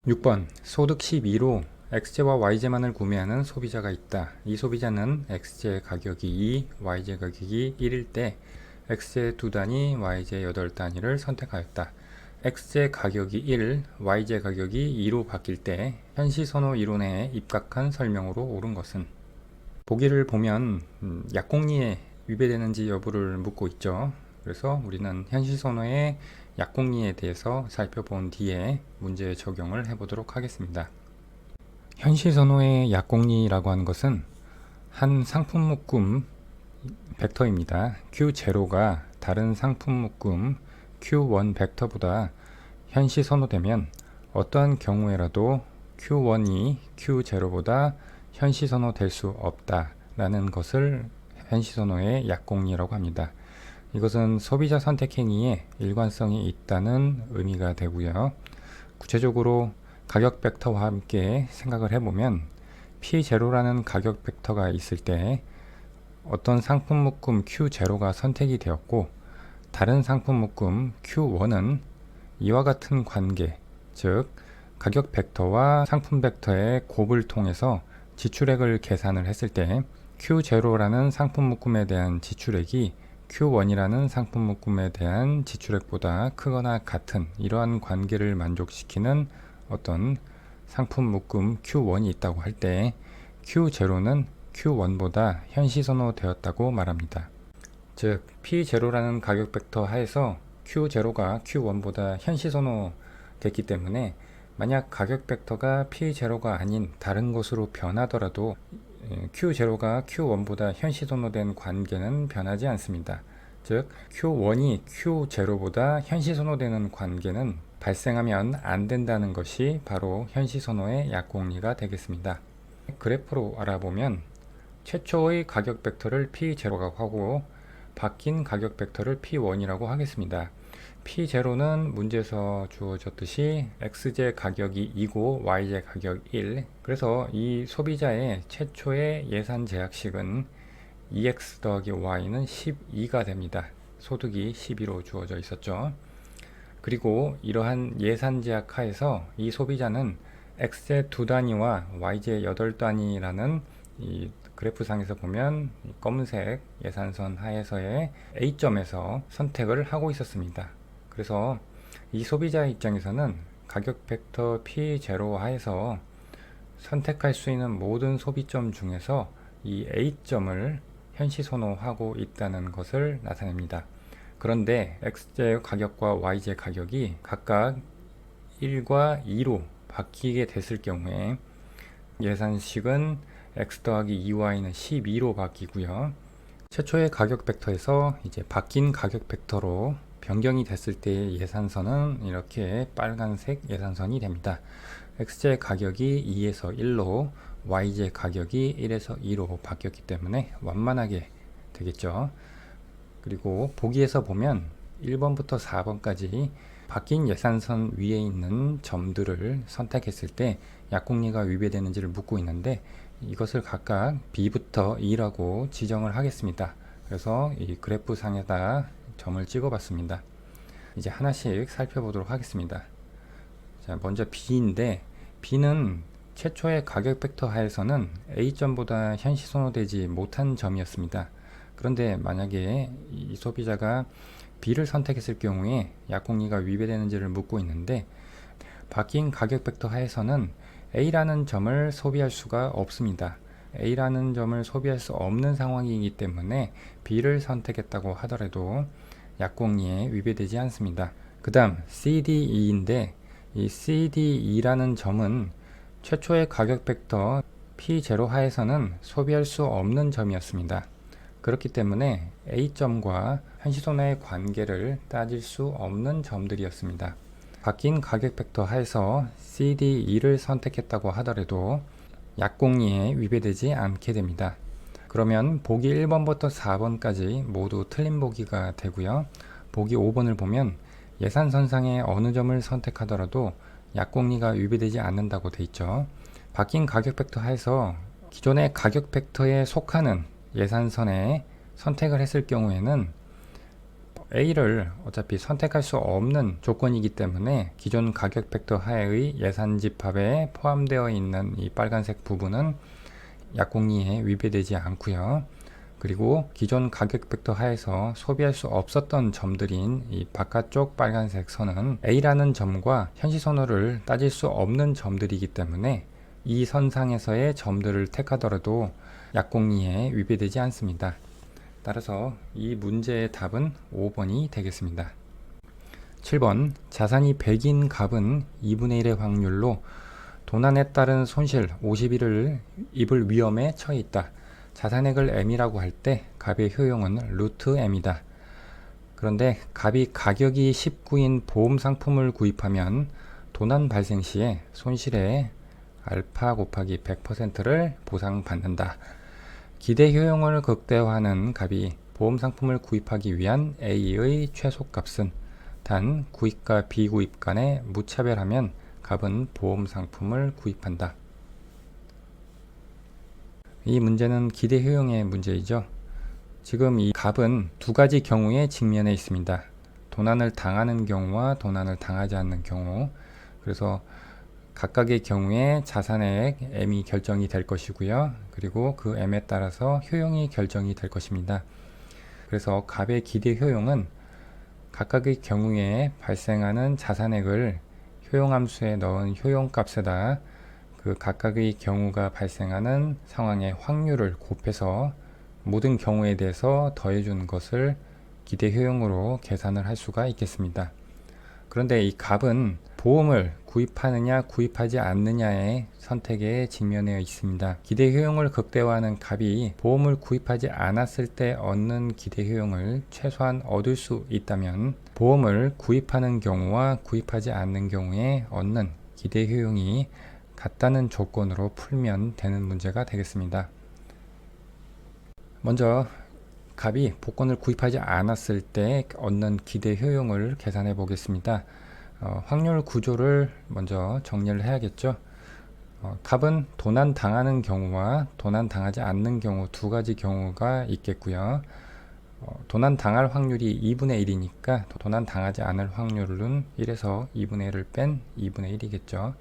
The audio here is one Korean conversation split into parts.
6번 소득 12로 X제와 Y제만을 구매하는 소비자가 있다. 이 소비자는 X제 가격이 2, Y제 가격이 1일 때 X제 2단위, Y제 8단위를 선택하였다. X제 가격이 1, Y제 가격이 2로 바뀔 때 현시선호 이론에 입각한 설명으로 옳은 것은? 보기를 보면 약공리에 위배되는지 여부를 묻고 있죠. 그래서 우리는 현시선호의 약공리에 대해서 살펴본 뒤에 문제 적용을 해보도록 하겠습니다. 현시선호의 약공리라고 하는 것은 한 상품 묶음 벡터입니다. Q0가 다른 상품 묶음 Q1 벡터보다 현시선호되면 어떠한 경우에라도 Q1이 Q0보다 현시선호될 수 없다라는 것을 현시선호의 약공리라고 합니다. 이것은 소비자 선택 행위에 일관성이 있다는 의미가 되고요. 구체적으로 가격 벡터와 함께 생각을 해보면 P0라는 가격 벡터가 있을 때 어떤 상품 묶음 Q0가 선택이 되었고 다른 상품 묶음 Q1은 이와 같은 관계, 즉 가격 벡터와 상품 벡터의 곱을 통해서 지출액을 계산을 했을 때 Q0라는 상품 묶음에 대한 지출액이 Q1이라는 상품 묶음에 대한 지출액보다 크거나 같은 이러한 관계를 만족시키는 어떤 상품 묶음 Q1이 있다고 할 때 Q0는 Q1보다 현시선호되었다고 말합니다. 즉 P0라는 가격 벡터 하에서 Q0가 Q1보다 현시선호 됐기 때문에 만약 가격 벡터가 P0가 아닌 다른 것으로 변하더라도 Q0가 Q1보다 현시선호된 관계는 변하지 않습니다. 즉 Q1이 Q0보다 현시선호되는 관계는 발생하면 안 된다는 것이 바로 현시선호의 약공리가 되겠습니다. 그래프로 알아보면 최초의 가격 벡터를 P0라고 하고 바뀐 가격 벡터를 P1이라고 하겠습니다. P0는 문제에서 주어졌듯이 X제 가격이 2고 Y제 가격 1. 그래서 이 소비자의 최초의 예산 제약식은 2X 더하기 Y는 12가 됩니다. 소득이 12로 주어져 있었죠. 그리고 이러한 예산 제약 하에서 이 소비자는 X제 2단위와 Y제 8단위라는 이 그래프상에서 보면 검은색 예산선 하에서의 A점에서 선택을 하고 있었습니다. 그래서 이 소비자의 입장에서는 가격 벡터 P0 하에서 선택할 수 있는 모든 소비점 중에서 이 A점을 현시선호하고 있다는 것을 나타냅니다. 그런데 X제 가격과 Y제 가격이 각각 1과 2로 바뀌게 됐을 경우에 예산식은 X 더하기 2Y는 12로 바뀌고요. 최초의 가격 벡터에서 이제 바뀐 가격 벡터로 변경이 됐을 때의 예산선은 이렇게 빨간색 예산선이 됩니다. X제 가격이 2에서 1로 Y제 가격이 1에서 2로 바뀌었기 때문에 완만하게 되겠죠. 그리고 보기에서 보면 1번부터 4번까지 바뀐 예산선 위에 있는 점들을 선택했을 때 약공리가 위배되는지를 묻고 있는데 이것을 각각 B부터 E라고 지정을 하겠습니다. 그래서 이 그래프 상에다 점을 찍어 봤습니다. 이제 하나씩 살펴보도록 하겠습니다. 자, 먼저 B인데 B는 최초의 가격 벡터 하에서는 A점보다 현시선호되지 못한 점이었습니다. 그런데 만약에 이 소비자가 B를 선택했을 경우에 약공리가 위배되는지를 묻고 있는데 바뀐 가격 벡터 하에서는 A라는 점을 소비할 수가 없습니다. A라는 점을 소비할 수 없는 상황이기 때문에 B를 선택했다고 하더라도 약공리에 위배되지 않습니다. 그 다음 CDE인데 이 CDE라는 점은 최초의 가격 벡터 P0 하에서는 소비할 수 없는 점이었습니다. 그렇기 때문에 A점과 현시선호의 관계를 따질 수 없는 점들이었습니다. 바뀐 가격 벡터 하에서 CDE를 선택했다고 하더라도 약공리에 위배되지 않게 됩니다. 그러면 보기 1번부터 4번까지 모두 틀린 보기가 되고요. 보기 5번을 보면 예산선상의 어느 점을 선택하더라도 약공리가 위배되지 않는다고 되어 있죠. 바뀐 가격 벡터 하에서 기존의 가격 벡터에 속하는 예산선에 선택을 했을 경우에는 A를 어차피 선택할 수 없는 조건이기 때문에 기존 가격 벡터 하에의 예산 집합에 포함되어 있는 이 빨간색 부분은 약공리에 위배되지 않고요. 그리고 기존 가격 벡터 하에서 소비할 수 없었던 점들인 이 바깥쪽 빨간색 선은 A라는 점과 현시선호를 따질 수 없는 점들이기 때문에 이 선상에서의 점들을 택하더라도 약공리에 위배되지 않습니다. 따라서 이 문제의 답은 5번이 되겠습니다. 7번 자산이 100인 갑은 2분의 1의 확률로 도난에 따른 손실 51을 입을 위험에 처해 있다. 자산액을 M이라고 할 때 갑의 효용은 루트 M이다. 그런데 갑이 가격이 19인 보험 상품을 구입하면 도난 발생 시에 손실의 알파 곱하기 100%를 보상받는다. 기대 효용을 극대화하는 갑이 보험 상품을 구입하기 위한 A의 최소값은 단 구입과 비구입 간에 무차별하면 갑은 보험 상품을 구입한다. 이 문제는 기대 효용의 문제이죠. 지금 이 갑은 두 가지 경우에 직면해 있습니다. 도난을 당하는 경우와 도난을 당하지 않는 경우. 그래서 각각의 경우에 자산액 M이 결정이 될 것이고요. 그리고 그 M에 따라서 효용이 결정이 될 것입니다. 그래서 갑의 기대 효용은 각각의 경우에 발생하는 자산액을 효용함수에 넣은 효용값에다 그 각각의 경우가 발생하는 상황의 확률을 곱해서 모든 경우에 대해서 더해준 것을 기대 효용으로 계산을 할 수가 있겠습니다. 그런데 이 갑은 보험을 구입하느냐 구입하지 않느냐의 선택에 직면해 있습니다. 기대 효용을 극대화하는 갑이 보험을 구입하지 않았을 때 얻는 기대 효용을 최소한 얻을 수 있다면 보험을 구입하는 경우와 구입하지 않는 경우에 얻는 기대 효용이 같다는 조건으로 풀면 되는 문제가 되겠습니다. 먼저 갑이 복권을 구입하지 않았을 때 얻는 기대 효용을 계산해 보겠습니다. 확률 구조를 먼저 정리를 해야겠죠. 갑은 도난 당하는 경우와 도난 당하지 않는 경우 두 가지 경우가 있겠고요. 도난 당할 확률이 2분의 1이니까 도난 당하지 않을 확률은 1에서 2분의 1을 뺀 2분의 1이겠죠.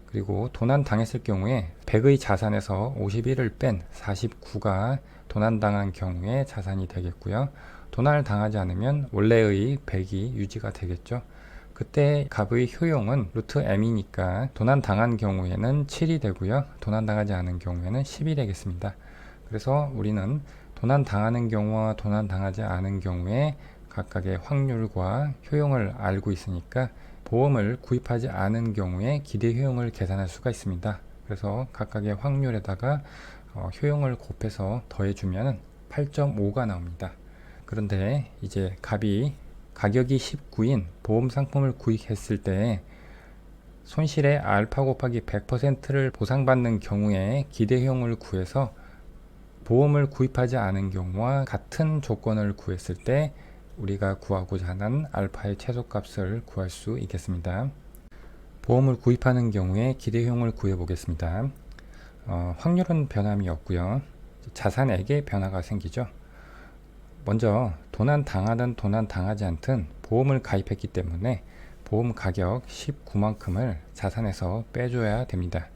그리고 도난 당했을 경우에 100의 자산에서 51을 뺀 49가 도난당한 경우에 자산이 되겠고요. 도난을 당하지 않으면 원래의 100이 유지가 되겠죠. 그때 갑의 효용은 루트 M이니까 도난당한 경우에는 7이 되고요. 도난당하지 않은 경우에는 10이 되겠습니다. 그래서 우리는 도난당하는 경우와 도난당하지 않은 경우에 각각의 확률과 효용을 알고 있으니까 보험을 구입하지 않은 경우에 기대 효용을 계산할 수가 있습니다. 그래서 각각의 확률에다가 효용을 곱해서 더해주면 8.5가 나옵니다. 그런데 이제 갑이 가격이 19인 보험 상품을 구입했을 때 손실의 알파 곱하기 100%를 보상받는 경우에 기대 효용을 구해서 보험을 구입하지 않은 경우와 같은 조건을 구했을 때 우리가 구하고자 하는 알파의 최소값을 구할 수 있겠습니다. 보험을 구입하는 경우에 기대 효용을 구해 보겠습니다. 확률은 변함이 없고요. 자산액에 변화가 생기죠. 먼저 도난 당하든 도난 당하지 않든 보험을 가입했기 때문에 보험 가격 19만큼을 자산에서 빼줘야 됩니다.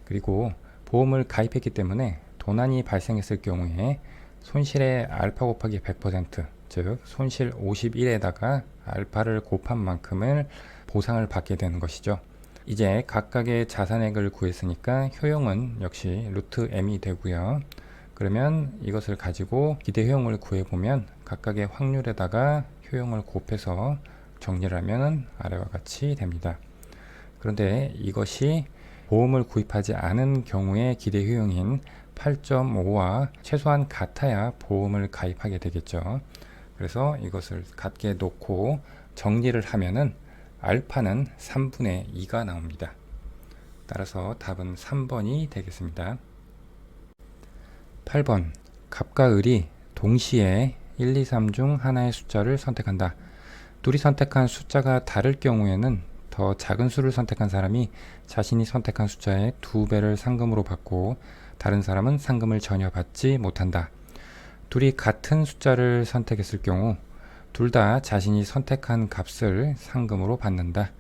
그리고 보험을 가입했기 때문에 도난이 발생했을 경우에 손실의 알파 곱하기 100%, 즉 손실 51에다가 알파를 곱한 만큼을 보상을 받게 되는 것이죠. 이제 각각의 자산액을 구했으니까 효용은 역시 루트 M이 되고요. 그러면 이것을 가지고 기대 효용을 구해보면 각각의 확률에다가 효용을 곱해서 정리를 하면 아래와 같이 됩니다. 그런데 이것이 보험을 구입하지 않은 경우의 기대 효용인 8.5와 최소한 같아야 보험을 가입하게 되겠죠. 그래서 이것을 같게 놓고 정리를 하면은 알파는 3분의 2가 나옵니다. 따라서 답은 3번이 되겠습니다. 8번 갑과 을이 동시에 1, 2, 3 중 하나의 숫자를 선택한다. 둘이 선택한 숫자가 다를 경우에는 더 작은 수를 선택한 사람이 자신이 선택한 숫자의 2배를 상금으로 받고 다른 사람은 상금을 전혀 받지 못한다. 둘이 같은 숫자를 선택했을 경우 둘 다 자신이 선택한 값을 상금으로 받는다.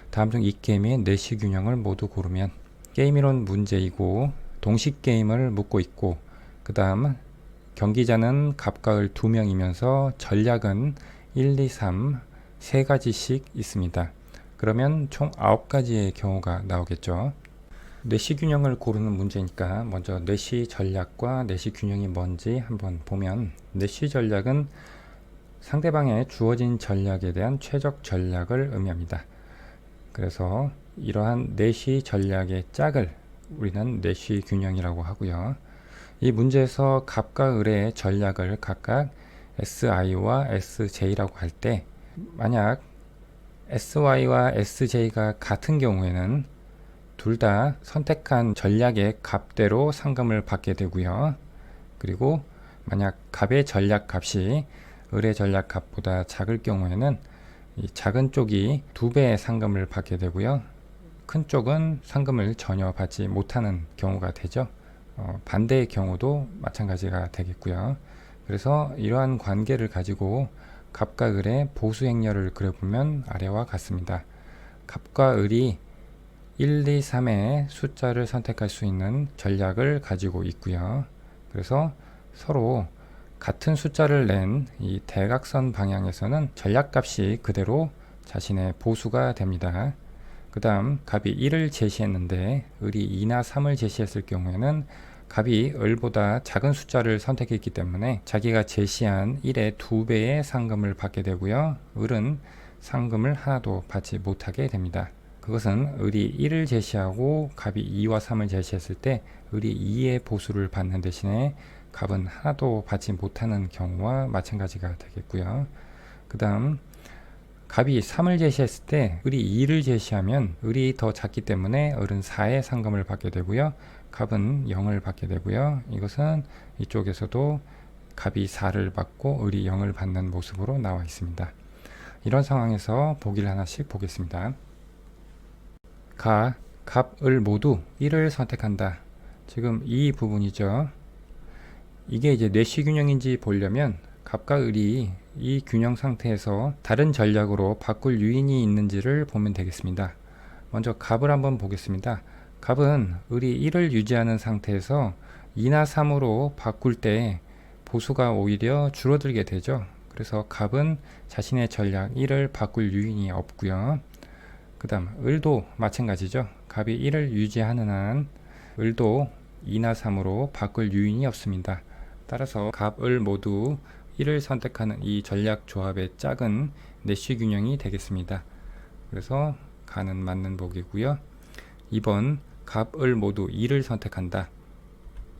다음 중 이 게임의 내시 균형을 모두 고르면. 게임이론 문제이고 동식 게임을 묻고 있고, 그 다음 경기자는 갑과 을 2명이면서 전략은 1, 2, 3, 3가지씩 있습니다. 그러면 총 9가지의 경우가 나오겠죠. 내시 균형을 고르는 문제니까 먼저 내시 전략과 내시 균형이 뭔지 한번 보면, 내시 전략은 상대방의 주어진 전략에 대한 최적 전략을 의미합니다. 그래서 이러한 내시 전략의 짝을 우리는 내시 균형이라고 하고요. 이 문제에서 갑과 을의 전략을 각각 SI와 SJ라고 할 때, 만약 SY와 SJ가 같은 경우에는 둘 다 선택한 전략의 값대로 상금을 받게 되고요. 그리고 만약 갑의 전략 값이 을의 전략 값보다 작을 경우에는 이 작은 쪽이 2배의 상금을 받게 되고요. 큰 쪽은 상금을 전혀 받지 못하는 경우가 되죠. 반대의 경우도 마찬가지가 되겠고요. 그래서 이러한 관계를 가지고 갑과 을의 보수 행렬을 그려보면 아래와 같습니다. 갑과 을이 1, 2, 3의 숫자를 선택할 수 있는 전략을 가지고 있고요. 그래서 서로 같은 숫자를 낸 이 대각선 방향에서는 전략값이 그대로 자신의 보수가 됩니다. 그 다음 갑이 1을 제시했는데 을이 2나 3을 제시했을 경우에는 갑이 을보다 작은 숫자를 선택했기 때문에 자기가 제시한 1의 2배의 상금을 받게 되고요. 을은 상금을 하나도 받지 못하게 됩니다. 그것은 을이 1을 제시하고 갑이 2와 3을 제시했을 때 을이 2의 보수를 받는 대신에 갑은 하나도 받지 못하는 경우와 마찬가지가 되겠고요. 그 다음 갑이 3을 제시했을 때 을이 2를 제시하면 을이 더 작기 때문에 을은 4의 상금을 받게 되고요. 갑은 0을 받게 되고요. 이것은 이쪽에서도 갑이 4를 받고 을이 0을 받는 모습으로 나와 있습니다. 이런 상황에서 보기를 하나씩 보겠습니다. 갑, 을 모두 1을 선택한다. 지금 이 부분이죠. 이게 이제 내시 균형인지 보려면 갑과 을이 이 균형 상태에서 다른 전략으로 바꿀 유인이 있는지를 보면 되겠습니다. 먼저 갑을 한번 보겠습니다. 갑은 을이 1을 유지하는 상태에서 2나 3으로 바꿀 때 보수가 오히려 줄어들게 되죠. 그래서 갑은 자신의 전략 1을 바꿀 유인이 없고요. 그 다음 을도 마찬가지죠. 갑이 1을 유지하는 한 을도 2나 3으로 바꿀 유인이 없습니다. 따라서 갑, 을 모두 1을 선택하는 이 전략 조합의 짝은 내시 균형이 되겠습니다. 그래서 가는 맞는 보기고요. 2번 갑, 을 모두 2를 선택한다.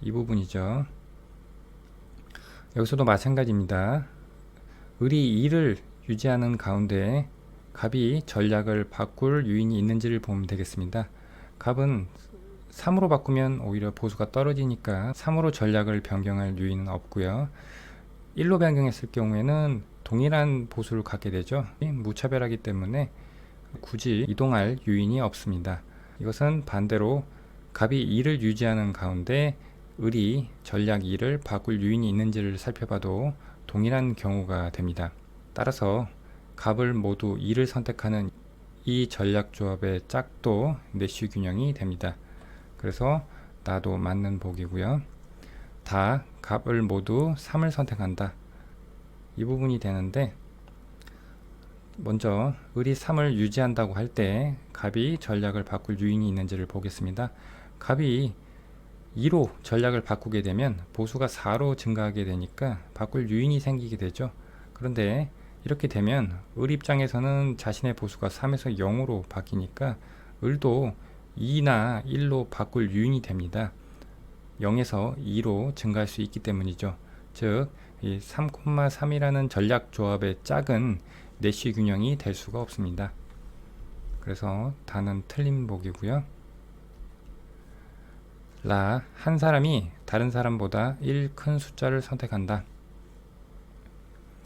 이 부분이죠. 여기서도 마찬가지입니다. 을이 2를 유지하는 가운데 갑이 전략을 바꿀 유인이 있는지를 보면 되겠습니다. 갑은 3으로 바꾸면 오히려 보수가 떨어지니까 3으로 전략을 변경할 유인은 없고요. 1로 변경했을 경우에는 동일한 보수를 갖게 되죠. 무차별하기 때문에 굳이 이동할 유인이 없습니다. 이것은 반대로 갑이 2를 유지하는 가운데 을이 전략 2를 바꿀 유인이 있는지를 살펴봐도 동일한 경우가 됩니다. 따라서 갑을 모두 2를 선택하는 이 전략 조합의 짝도 내시 균형이 됩니다. 그래서 나도 맞는 보기고요. 다 갑을 모두 3을 선택한다. 이 부분이 되는데, 먼저 을이 3을 유지한다고 할 때 갑이 전략을 바꿀 유인이 있는지를 보겠습니다. 갑이 2로 전략을 바꾸게 되면 보수가 4로 증가하게 되니까 바꿀 유인이 생기게 되죠. 그런데 이렇게 되면 을 입장에서는 자신의 보수가 3에서 0으로 바뀌니까 을도 2나 1로 바꿀 유인이 됩니다. 0에서 2로 증가할 수 있기 때문이죠. 즉, 이 3,3이라는 전략 조합의 짝은 내시 균형이 될 수가 없습니다. 그래서 다는 틀린 보기고요. 한 사람이 다른 사람보다 1 큰 숫자를 선택한다.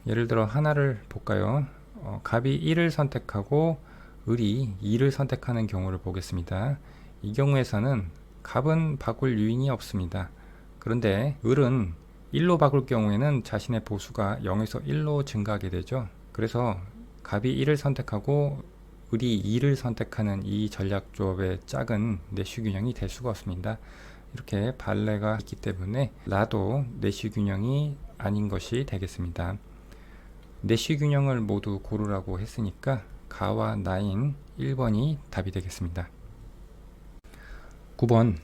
예를 들어 하나를 볼까요? 갑이 1을 선택하고 을이 2를 선택하는 경우를 보겠습니다. 이 경우에서는 갑은 바꿀 유인이 없습니다. 그런데 을은 1로 바꿀 경우에는 자신의 보수가 0에서 1로 증가하게 되죠. 그래서 갑이 1을 선택하고 을이 2를 선택하는 이 전략 조합의 짝은 내시 균형이 될 수가 없습니다. 이렇게 발레가 있기 때문에 라도 내시 균형이 아닌 것이 되겠습니다. 내시 균형을 모두 고르라고 했으니까 가와 나인 1번이 답이 되겠습니다. 9번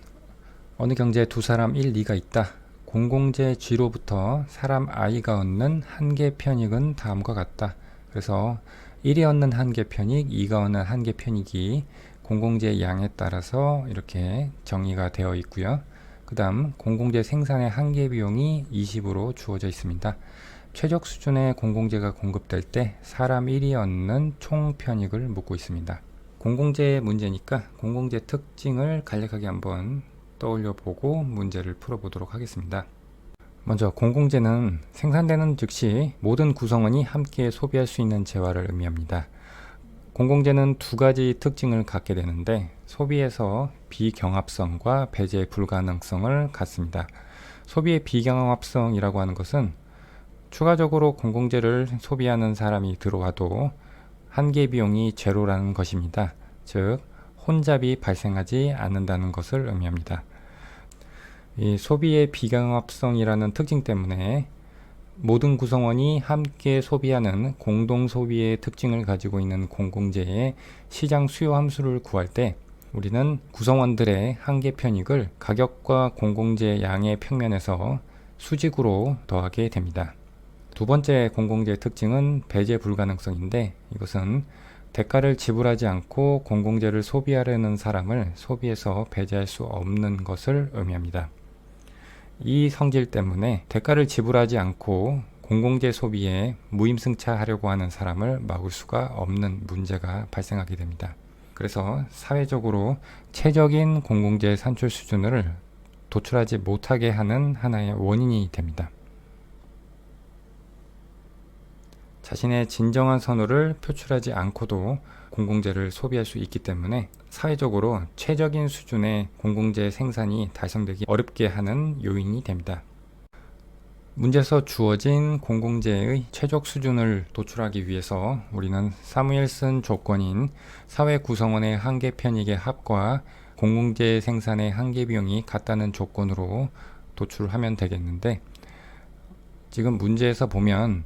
어느 경제에 두 사람 1, 2가 있다. 공공재 G로부터 사람 I가 얻는 한계 편익은 다음과 같다. 그래서 1이 얻는 한계 편익, 2가 얻는 한계 편익이 공공재 양에 따라서 이렇게 정의가 되어 있고요. 그 다음 공공재 생산의 한계 비용이 20으로 주어져 있습니다. 최적 수준의 공공재가 공급될 때 사람 1이 얻는 총 편익을 묻고 있습니다. 공공재 문제니까 공공재 특징을 간략하게 한번 떠올려 보고 문제를 풀어보도록 하겠습니다. 먼저 공공재는 생산되는 즉시 모든 구성원이 함께 소비할 수 있는 재화를 의미합니다. 공공재는 두 가지 특징을 갖게 되는데 소비에서 비경합성과 배제 불가능성을 갖습니다. 소비의 비경합성이라고 하는 것은 추가적으로 공공재를 소비하는 사람이 들어와도 한계 비용이 제로라는 것입니다. 즉 혼잡이 발생하지 않는다는 것을 의미합니다. 이 소비의 비경합성이라는 특징 때문에 모든 구성원이 함께 소비하는 공동 소비의 특징을 가지고 있는 공공재의 시장 수요 함수를 구할 때 우리는 구성원들의 한계 편익을 가격과 공공재 양의 평면에서 수직으로 더하게 됩니다. 두 번째 공공재의 특징은 배제 불가능성인데 이것은 대가를 지불하지 않고 공공재를 소비하려는 사람을 소비에서 배제할 수 없는 것을 의미합니다. 이 성질 때문에 대가를 지불하지 않고 공공재 소비에 무임승차하려고 하는 사람을 막을 수가 없는 문제가 발생하게 됩니다. 그래서 사회적으로 최적인 공공재 산출 수준을 도출하지 못하게 하는 하나의 원인이 됩니다. 자신의 진정한 선호를 표출하지 않고도 공공재를 소비할 수 있기 때문에 사회적으로 최적인 수준의 공공재 생산이 달성되기 어렵게 하는 요인이 됩니다. 문제에서 주어진 공공재의 최적 수준을 도출하기 위해서 우리는 사무엘슨 조건인 사회 구성원의 한계 편익의 합과 공공재 생산의 한계 비용이 같다는 조건으로 도출하면 되겠는데 지금 문제에서 보면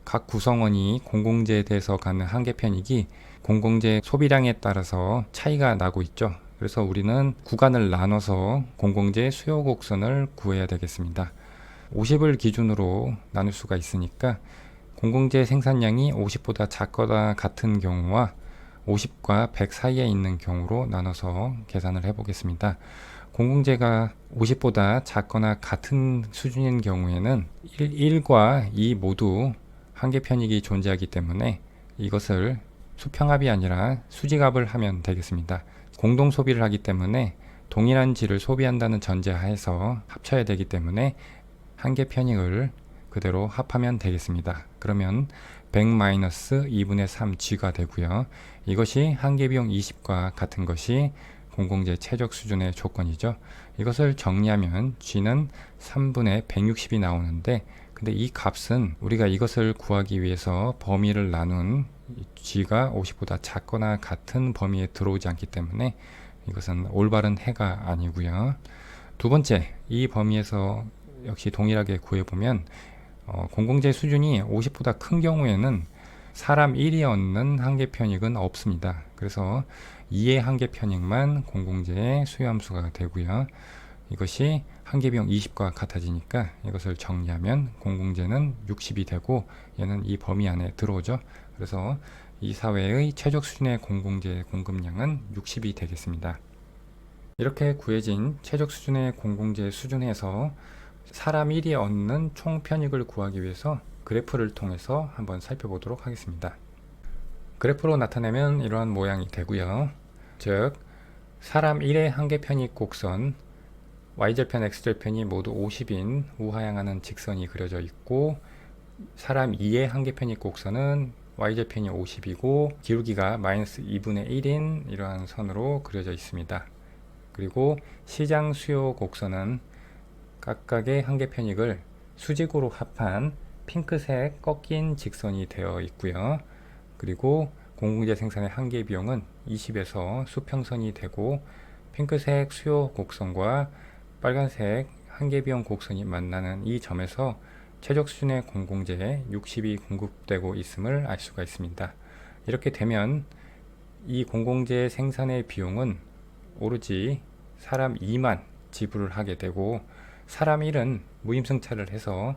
각 구성원이 공공재에 대해서 갖는 한계 편익이 공공재 소비량에 따라서 차이가 나고 있죠. 그래서 우리는 구간을 나눠서 공공재 수요 곡선을 구해야 되겠습니다. 50을 기준으로 나눌 수가 있으니까 공공재 생산량이 50보다 작거나 같은 경우와 50과 100 사이에 있는 경우로 나눠서 계산을 해보겠습니다. 공공재가 50보다 작거나 같은 수준인 경우에는 1과 2 모두 한계 편익이 존재하기 때문에 이것을 수평합이 아니라 수직합을 하면 되겠습니다. 공동 소비를 하기 때문에 동일한 질을 소비한다는 전제하에서 합쳐야 되기 때문에 한계 편익을 그대로 합하면 되겠습니다. 그러면 100-2분의 3G가 되고요. 이것이 한계 비용 20과 같은 것이 공공재 최적 수준의 조건이죠. 이것을 정리하면 G는 3분의 160이 나오는데 근데 이 값은 우리가 이것을 구하기 위해서 범위를 나눈 G가 50보다 작거나 같은 범위에 들어오지 않기 때문에 이것은 올바른 해가 아니고요. 두 번째, 이 범위에서 역시 동일하게 구해보면 공공재 수준이 50보다 큰 경우에는 사람 1이 얻는 한계 편익은 없습니다. 그래서 2의 한계 편익만 공공재의 수요함수가 되고요. 이것이 한계 비용 20과 같아지니까 이것을 정리하면 공공재는 60이 되고 얘는 이 범위 안에 들어오죠. 그래서 이 사회의 최적 수준의 공공재 공급량은 60이 되겠습니다. 이렇게 구해진 최적 수준의 공공재 수준에서 사람 1이 얻는 총 편익을 구하기 위해서 그래프를 통해서 한번 살펴보도록 하겠습니다. 그래프로 나타내면 이러한 모양이 되고요. 즉 사람 1의 한계 편익 곡선 y절편 x절편이 모두 50인 우하향하는 직선이 그려져 있고 사람 2의 한계 편익 곡선은 y절편이 50이고 기울기가 마이너스 2분의 1인 이러한 선으로 그려져 있습니다. 그리고 시장 수요 곡선은 각각의 한계 편익을 수직으로 합한 핑크색 꺾인 직선이 되어 있고요. 그리고 공공재 생산의 한계 비용은 20에서 수평선이 되고, 핑크색 수요 곡선과 빨간색 한계 비용 곡선이 만나는 이 점에서 최적 수준의 공공재 60이 공급되고 있음을 알 수가 있습니다. 이렇게 되면 이 공공재 생산의 비용은 오로지 사람 2만 지불을 하게 되고, 사람 1은 무임승차를 해서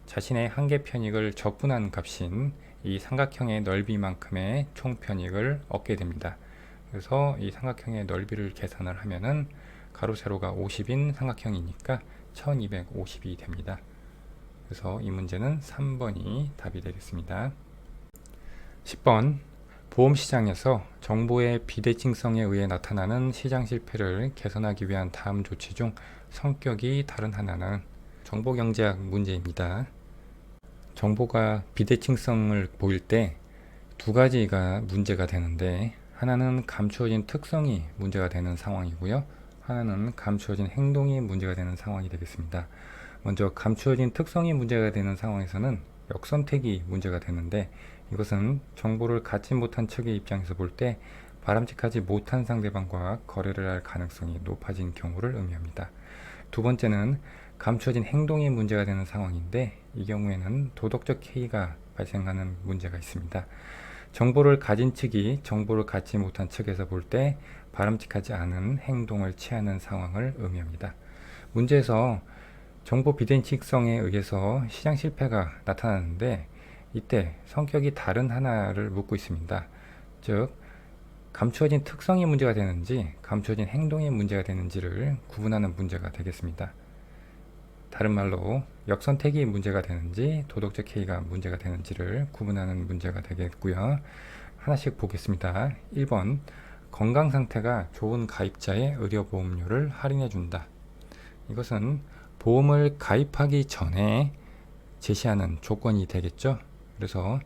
자신의 한계 편익을 적분한 값인 이 삼각형의 넓이만큼의 총 편익을 얻게 됩니다. 그래서 이 삼각형의 넓이를 계산을 하면은 가로 세로가 50인 삼각형이니까 1250이 됩니다. 그래서 이 문제는 3번이 답이 되겠습니다. 10번, 보험시장에서 정보의 비대칭성에 의해 나타나는 시장 실패를 개선하기 위한 다음 조치 중 성격이 다른 하나는 정보경제학 문제입니다. 정보가 비대칭성을 보일 때 두 가지가 문제가 되는데, 하나는 감추어진 특성이 문제가 되는 상황이고요, 하나는 감추어진 행동이 문제가 되는 상황이 되겠습니다. 먼저 감추어진 특성이 문제가 되는 상황에서는 역선택이 문제가 되는데, 이것은 정보를 갖지 못한 측의 입장에서 볼 때 바람직하지 못한 상대방과 거래를 할 가능성이 높아진 경우를 의미합니다. 두 번째는 감추어진 행동이 문제가 되는 상황인데, 이 경우에는 도덕적 해이가 발생하는 문제가 있습니다. 정보를 가진 측이 정보를 갖지 못한 측에서 볼 때 바람직하지 않은 행동을 취하는 상황을 의미합니다. 문제에서 정보 비대칭성에 의해서 시장 실패가 나타나는데, 이때 성격이 다른 하나를 묻고 있습니다. 즉, 감추어진 특성이 문제가 되는지 감추어진 행동이 문제가 되는지를 구분하는 문제가 되겠습니다. 다른 말로 역선택이 문제가 되는지 도덕적 해이가 문제가 되는지를 구분하는 문제가 되겠고요. 하나씩 보겠습니다. 1번, 건강 상태가 좋은 가입자의 의료보험료를 할인해 준다. 이것은 보험을 가입하기 전에 제시하는 조건이 되겠죠. 그래서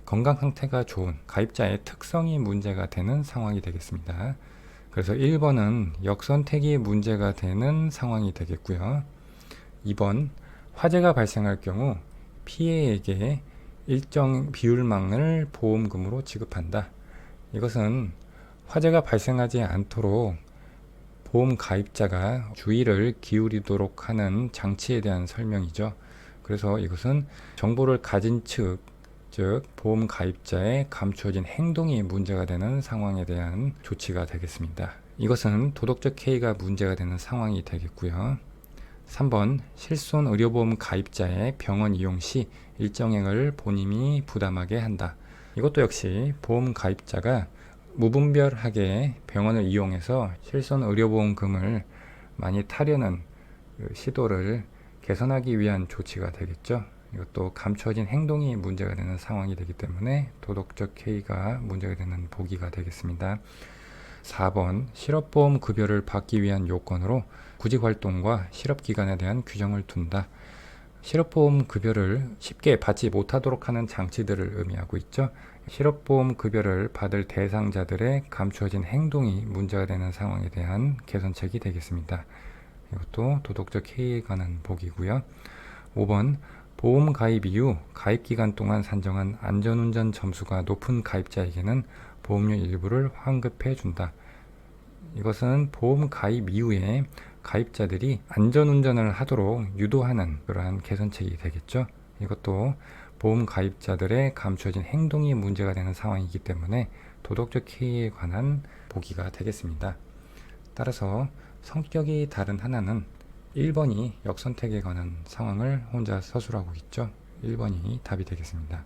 건강 상태가 좋은 가입자의 특성이 문제가 되는 상황이 되겠습니다. 그래서 1번은 역선택이 문제가 되는 상황이 되겠고요. 2번, 화재가 발생할 경우 피해에게 일정 비율만을 보험금으로 지급한다. 이것은 화재가 발생하지 않도록 보험 가입자가 주의를 기울이도록 하는 장치에 대한 설명이죠. 그래서 이것은 정보를 가진 측, 즉 보험 가입자의 감추어진 행동이 문제가 되는 상황에 대한 조치가 되겠습니다. 이것은 도덕적 해이가 문제가 되는 상황이 되겠고요. 3번, 실손 의료보험 가입자의 병원 이용 시 일정액을 본인이 부담하게 한다. 이것도 역시 보험 가입자가 무분별하게 병원을 이용해서 실손 의료보험금을 많이 타려는 시도를 개선하기 위한 조치가 되겠죠. 이것도 감추어진 행동이 문제가 되는 상황이 되기 때문에 도덕적 해이가 문제가 되는 보기가 되겠습니다. 4번, 실업보험 급여를 받기 위한 요건으로 구직활동과 실업기간에 대한 규정을 둔다. 실업보험 급여를 쉽게 받지 못하도록 하는 장치들을 의미하고 있죠. 실업보험 급여를 받을 대상자들의 감추어진 행동이 문제가 되는 상황에 대한 개선책이 되겠습니다. 이것도 도덕적 해이에 관한 보기고요. 5번, 보험 가입 이후 가입기간 동안 산정한 안전운전 점수가 높은 가입자에게는 보험료 일부를 환급해 준다. 이것은 보험 가입 이후에 가입자들이 안전운전을 하도록 유도하는 그러한 개선책이 되겠죠. 이것도 보험 가입자들의 감추어진 행동이 문제가 되는 상황이기 때문에 도덕적 해이에 관한 보기가 되겠습니다. 따라서 성격이 다른 하나는 1번이 역선택에 관한 상황을 혼자 서술하고 있죠. 1번이 답이 되겠습니다.